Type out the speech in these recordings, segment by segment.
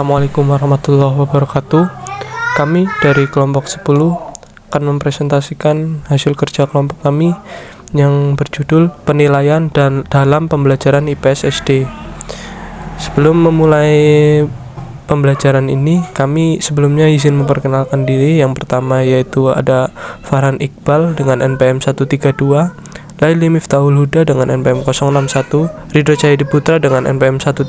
Assalamualaikum warahmatullahi wabarakatuh. Kami dari kelompok 10 akan mempresentasikan hasil kerja kelompok kami yang berjudul penilaian dan dalam pembelajaran IPS SD. Sebelum memulai pembelajaran ini, kami sebelumnya izin memperkenalkan diri. Yang pertama yaitu ada Farhan Iqbal dengan NPM 132, Laili Miftahul Huda dengan NPM 061, Ridho Cahyadi Putra dengan NPM 135,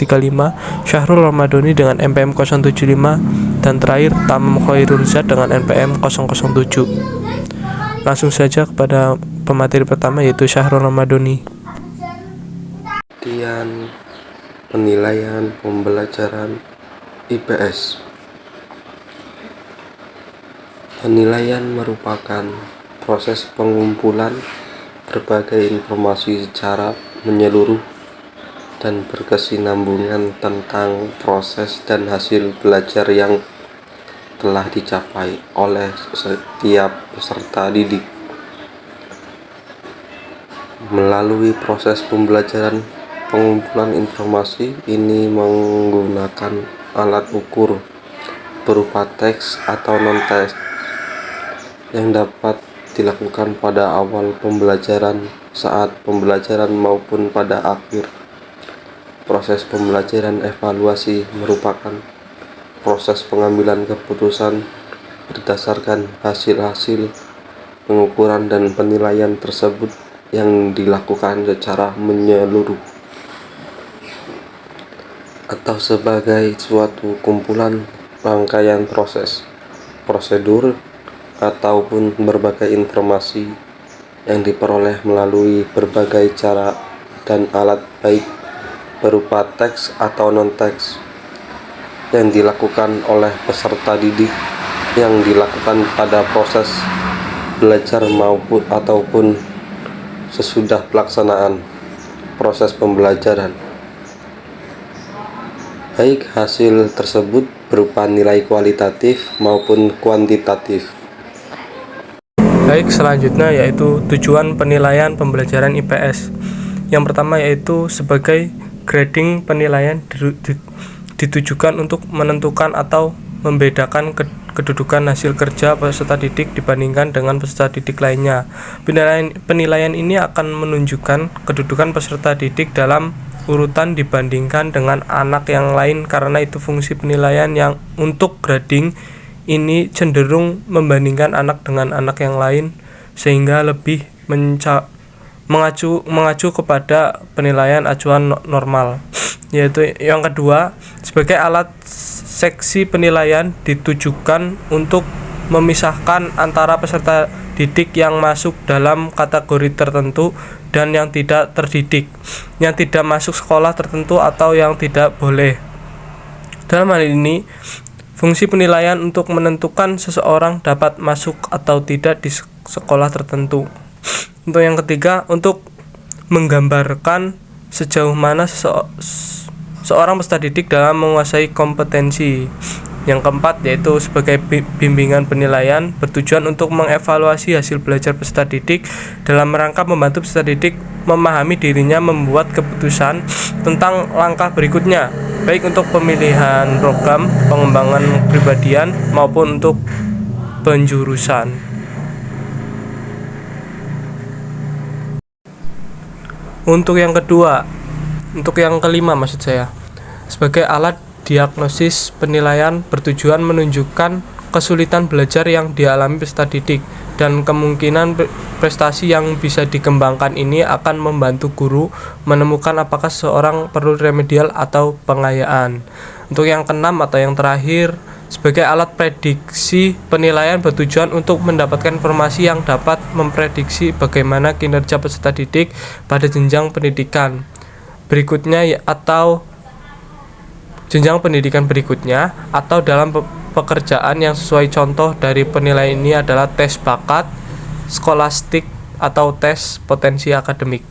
Syahrul Ramadhani dengan NPM 075, dan terakhir Tamam Khairul Zat dengan NPM 007. Langsung saja kepada pemateri pertama yaitu Syahrul Ramadhani. Penilaian pembelajaran IPS. Penilaian merupakan proses pengumpulan berbagai informasi secara menyeluruh dan berkesinambungan tentang proses dan hasil belajar yang telah dicapai oleh setiap peserta didik. Melalui proses pembelajaran, pengumpulan informasi ini menggunakan alat ukur berupa teks atau non-teks yang dapat dilakukan pada awal pembelajaran, saat pembelajaran maupun pada akhir. Proses pembelajaran evaluasi merupakan proses pengambilan keputusan berdasarkan hasil-hasil pengukuran dan penilaian tersebut yang dilakukan secara menyeluruh atau sebagai suatu kumpulan rangkaian proses, prosedur, ataupun berbagai informasi yang diperoleh melalui berbagai cara dan alat, baik berupa teks atau non-teks, yang dilakukan oleh peserta didik yang dilakukan pada proses belajar ataupun sesudah pelaksanaan proses pembelajaran. Baik hasil tersebut berupa nilai kualitatif maupun kuantitatif. Baik, selanjutnya yaitu tujuan penilaian pembelajaran IPS. Yang pertama yaitu sebagai grading penilaian ditujukan untuk menentukan atau membedakan kedudukan hasil kerja peserta didik dibandingkan dengan peserta didik lainnya. Penilaian ini akan menunjukkan kedudukan peserta didik dalam urutan dibandingkan dengan anak yang lain. Karena itu fungsi penilaian yang untuk grading ini cenderung membandingkan anak dengan anak yang lain, sehingga lebih mengacu kepada penilaian acuan normal. Yaitu yang kedua, sebagai alat seksi penilaian ditujukan untuk memisahkan antara peserta didik yang masuk dalam kategori tertentu dan yang tidak terdidik, yang tidak masuk sekolah tertentu atau yang tidak boleh. Dalam hal ini, fungsi penilaian untuk menentukan seseorang dapat masuk atau tidak di sekolah tertentu. Untuk yang ketiga, untuk menggambarkan sejauh mana seorang peserta didik dalam menguasai kompetensi. Yang keempat yaitu sebagai bimbingan penilaian bertujuan untuk mengevaluasi hasil belajar peserta didik dalam rangka membantu peserta didik memahami dirinya membuat keputusan tentang langkah berikutnya, baik untuk pemilihan program, pengembangan kepribadian maupun untuk penjurusan. Untuk yang kelima sebagai alat diagnosis penilaian bertujuan menunjukkan kesulitan belajar yang dialami peserta didik dan kemungkinan prestasi yang bisa dikembangkan. Ini akan membantu guru menemukan apakah seseorang perlu remedial atau pengayaan. Untuk yang keenam atau yang terakhir, sebagai alat prediksi penilaian bertujuan untuk mendapatkan informasi yang dapat memprediksi bagaimana kinerja peserta didik pada jenjang pendidikan berikutnya atau jenjang pendidikan berikutnya atau dalam pekerjaan yang sesuai. Contoh dari penilaian ini adalah tes bakat, skolastik, atau tes potensi akademik.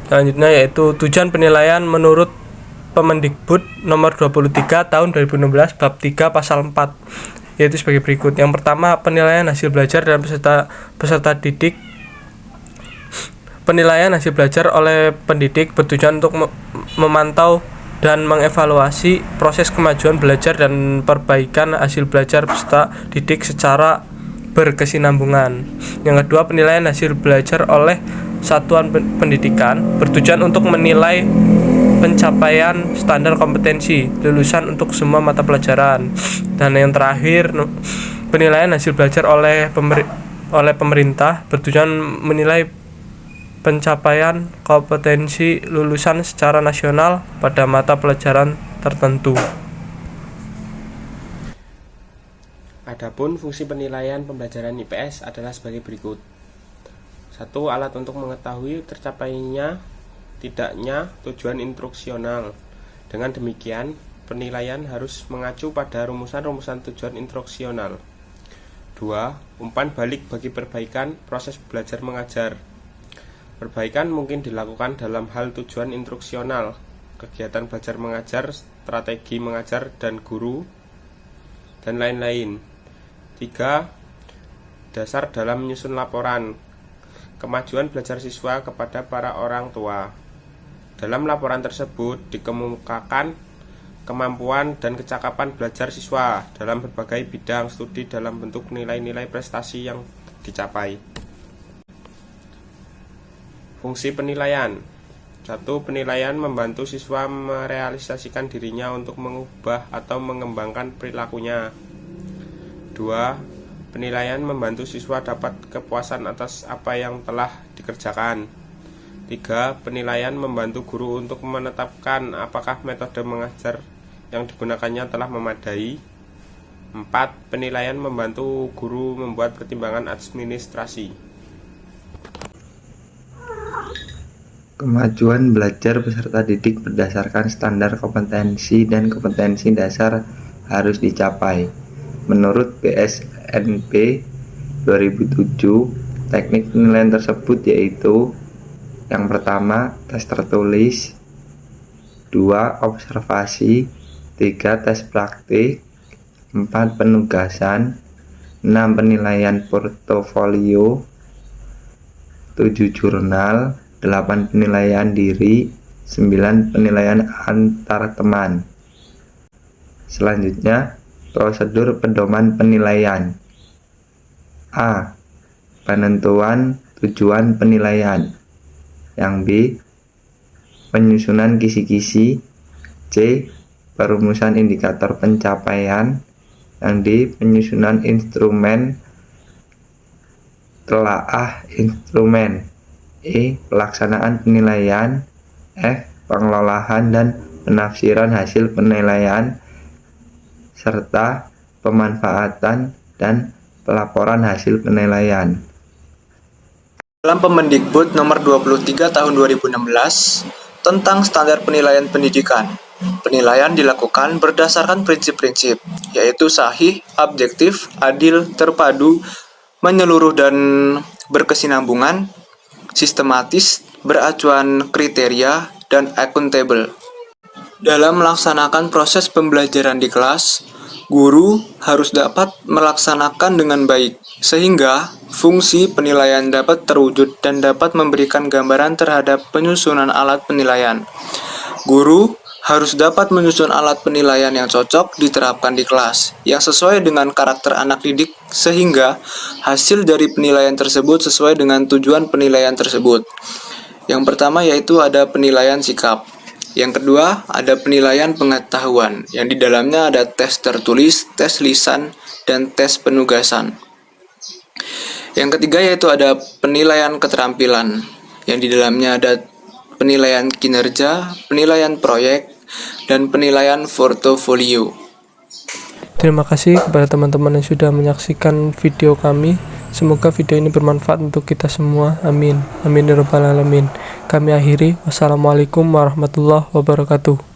Selanjutnya yaitu tujuan penilaian menurut Permendikbud nomor 23 tahun 2016 bab 3 pasal 4, yaitu sebagai berikut. Yang pertama, penilaian hasil belajar dan peserta didik Penilaian hasil belajar oleh pendidik bertujuan untuk memantau dan mengevaluasi proses kemajuan belajar dan perbaikan hasil belajar peserta didik secara berkesinambungan. Yang kedua, penilaian hasil belajar oleh satuan pendidikan bertujuan untuk menilai pencapaian standar kompetensi lulusan untuk semua mata pelajaran. Dan yang terakhir, penilaian hasil belajar oleh pemerintah bertujuan menilai pencapaian kompetensi lulusan secara nasional pada mata pelajaran tertentu. Adapun fungsi penilaian pembelajaran IPS adalah sebagai berikut. 1. Alat untuk mengetahui tercapainya tidaknya tujuan instruksional. Dengan demikian, penilaian harus mengacu pada rumusan-rumusan tujuan instruksional. 2. Umpan balik bagi perbaikan proses belajar mengajar. Perbaikan mungkin dilakukan dalam hal tujuan instruksional, kegiatan belajar mengajar, strategi mengajar dan guru, dan lain-lain. 3. Dasar dalam menyusun laporan. Kemajuan belajar siswa kepada para orang tua. Dalam laporan tersebut dikemukakan kemampuan dan kecakapan belajar siswa dalam berbagai bidang studi dalam bentuk nilai-nilai prestasi yang dicapai. Fungsi penilaian. 1. Penilaian membantu siswa merealisasikan dirinya untuk mengubah atau mengembangkan perilakunya. 2. Penilaian membantu siswa dapat kepuasan atas apa yang telah dikerjakan. 3. Penilaian membantu guru untuk menetapkan apakah metode mengajar yang digunakannya telah memadai. 4. Penilaian membantu guru membuat pertimbangan administrasi. Kemajuan belajar peserta didik berdasarkan standar kompetensi dan kompetensi dasar harus dicapai. Menurut BSNP 2007, teknik penilaian tersebut yaitu: yang pertama, tes tertulis, 2. Observasi, 3. Tes praktik, 4. Penugasan, 6. Penilaian portofolio, 7. Jurnal, 8. Penilaian diri, 9. Penilaian antar teman. Selanjutnya, prosedur pedoman penilaian. A. Penentuan tujuan penilaian. Yang B. Penyusunan kisi-kisi. C. Perumusan indikator pencapaian. Yang D. Penyusunan instrumen telaah instrumen. E. Pelaksanaan penilaian. F. Pengelolaan dan penafsiran hasil penilaian serta pemanfaatan dan pelaporan hasil penilaian. Dalam Permendikbud nomor 23 tahun 2016 tentang standar penilaian pendidikan, penilaian dilakukan berdasarkan prinsip-prinsip, yaitu sahih, objektif, adil, terpadu, menyeluruh dan berkesinambungan, sistematis, beracuan kriteria, dan akuntabel. Dalam melaksanakan proses pembelajaran di kelas, guru harus dapat melaksanakan dengan baik, sehingga fungsi penilaian dapat terwujud dan dapat memberikan gambaran terhadap penyusunan alat penilaian. Guru harus dapat menyusun alat penilaian yang cocok diterapkan di kelas, yang sesuai dengan karakter anak didik, sehingga hasil dari penilaian tersebut sesuai dengan tujuan penilaian tersebut. Yang pertama yaitu ada penilaian sikap. Yang kedua, ada penilaian pengetahuan, yang di dalamnya ada tes tertulis, tes lisan, dan tes penugasan. Yang ketiga yaitu ada penilaian keterampilan, yang di dalamnya ada penilaian kinerja, penilaian proyek, dan penilaian portofolio. Terima kasih kepada teman-teman yang sudah menyaksikan video kami. Semoga video ini bermanfaat untuk kita semua. Amin. Amin ya rabbal alamin. Kami akhiri. Wassalamualaikum warahmatullahi wabarakatuh.